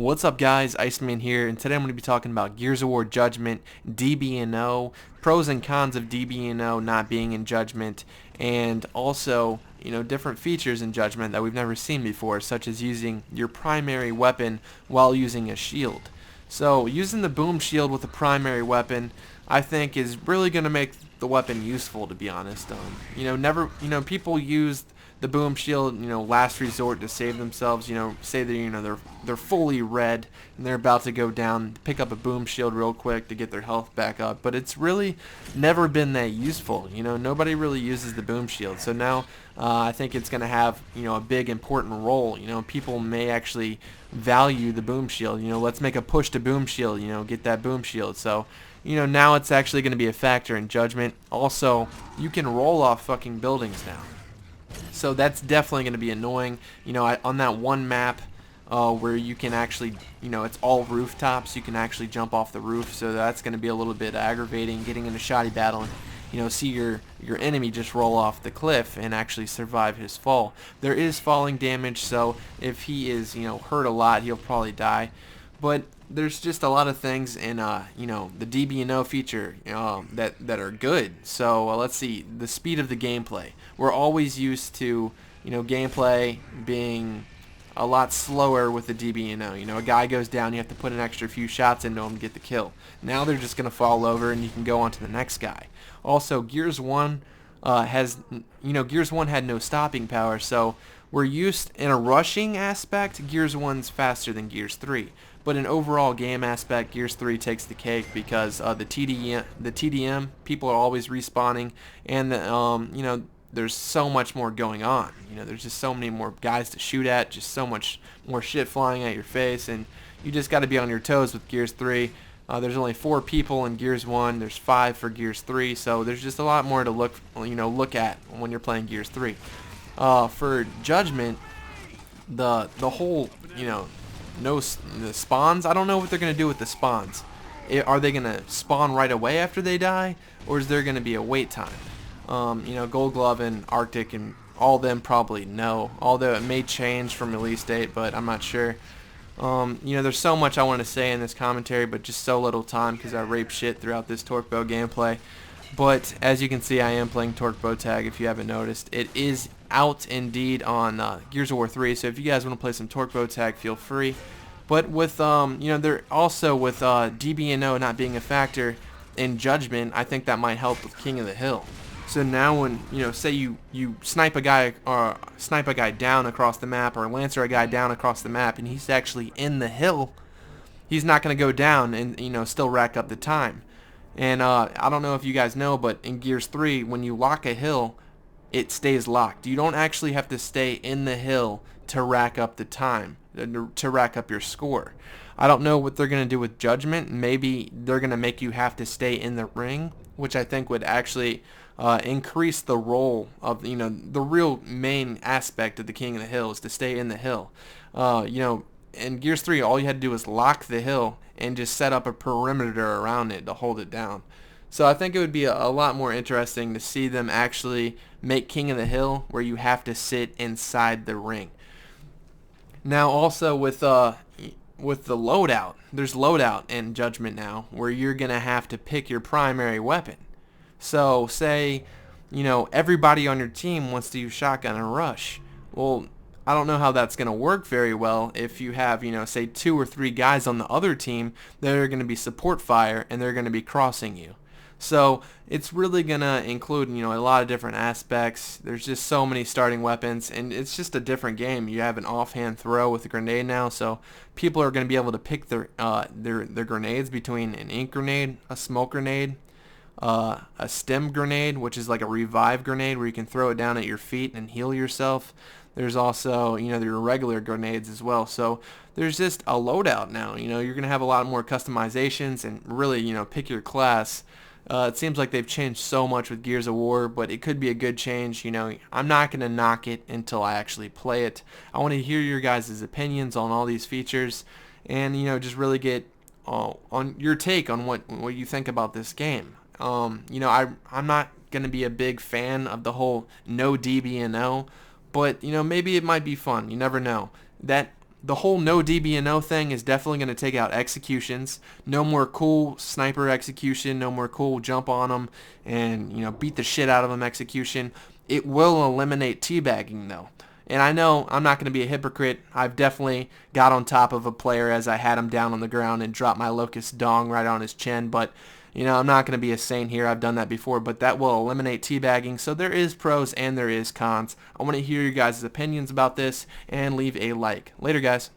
What's up guys, IceMaN here, and today I'm going to be talking about Gears of War Judgment, DB&O, pros and cons of DB&O not being in Judgment, and also, different features in Judgment that we've never seen before, such as using your primary weapon while using a shield. So, using the boom shield with a primary weapon, I think is really going to make the weapon useful, to be honest. People use the boom shield, last resort to save themselves. Say that they're fully red and they're about to go down, pick up a boom shield real quick to get their health back up. But it's really never been that useful. Nobody really uses the boom shield. So now I think it's going to have a big important role. People may actually value the boom shield. Let's make a push to boom shield. Get that boom shield. So now it's actually going to be a factor in Judgment. Also, you can roll off fucking buildings now. So that's definitely going to be annoying. On that one map where you can actually, it's all rooftops, you can actually jump off the roof. So that's going to be a little bit aggravating, getting in a shoddy battle and, see your enemy just roll off the cliff and actually survive his fall. There is falling damage, so if he is, hurt a lot, he'll probably die. But there's just a lot of things in the DB&O feature that are good. So let's see, the speed of the gameplay. We're always used to gameplay being a lot slower with the DB&O. A guy goes down, you have to put an extra few shots into him to get the kill. Now they're just gonna fall over and you can go on to the next guy. Also, Gears 1 Gears 1 had no stopping power, so we're used in a rushing aspect. Gears 1's faster than Gears 3. But in overall game aspect, Gears 3 takes the cake because the TDM, people are always respawning, and there's so much more going on. There's just so many more guys to shoot at, just so much more shit flying at your face, and you just got to be on your toes with Gears 3. There's only 4 people in Gears 1. There's 5 for Gears 3, so there's just a lot more to look at when you're playing Gears 3. For Judgment, the whole the spawns. I don't know what they're gonna do with the spawns. Are they gonna spawn right away after they die, or is there gonna be a wait time? Gold Glove and Arctic and all of them probably no. Although it may change from release date, but I'm not sure. There's so much I want to say in this commentary, but just so little time because I rape shit throughout this Torque Bow gameplay. But as you can see, I am playing Torque Bow Tag. If you haven't noticed, it is out indeed on Gears of War 3. So if you guys want to play some Torque Bow Tag, feel free. But with they're also with DB&O not being a factor in Judgment, I think that might help with King of the Hill. So now when say you snipe a guy down across the map, or lancer a guy down across the map, and he's actually in the hill, he's not going to go down and still rack up the time. And I don't know if you guys know, but in Gears 3, when you lock a hill, it stays locked. You don't actually have to stay in the hill to rack up the time, to rack up your score. I don't know what they're going to do with Judgment. Maybe they're going to make you have to stay in the ring, which I think would actually increase the role of, the real main aspect of the King of the Hill is to stay in the hill. In Gears 3, all you had to do was lock the hill and just set up a perimeter around it to hold it down. So I think it would be a lot more interesting to see them actually make King of the Hill where you have to sit inside the ring. Now also with the loadout, there's loadout in Judgment now where you're going to have to pick your primary weapon. So say, everybody on your team wants to use shotgun and rush. Well, I don't know how that's going to work very well if you have, say 2 or 3 guys on the other team that are going to be support fire and they're going to be crossing you. So it's really going to include, a lot of different aspects. There's just so many starting weapons, and it's just a different game. You have an offhand throw with a grenade now, so people are going to be able to pick their grenades between an ink grenade, a smoke grenade, a stem grenade, which is like a revive grenade where you can throw it down at your feet and heal yourself. There's also, your regular grenades as well. So there's just a loadout now. You're going to have a lot more customizations and really, pick your class. It seems like they've changed so much with Gears of War, but it could be a good change. I'm not going to knock it until I actually play it. I want to hear your guys' opinions on all these features and, just really get on your take on what you think about this game. I'm not going to be a big fan of the whole no DB&O, but maybe it might be fun. You never know. That The whole no DB&O thing is definitely going to take out executions. No more cool sniper execution. No more cool jump on them and beat the shit out of them execution. It will eliminate teabagging though. And I know I'm not going to be a hypocrite. I've definitely got on top of a player as I had him down on the ground and dropped my locust dong right on his chin. But I'm not going to be a saint here. I've done that before, but that will eliminate teabagging. So there is pros and there is cons. I want to hear your guys' opinions about this and leave a like. Later, guys.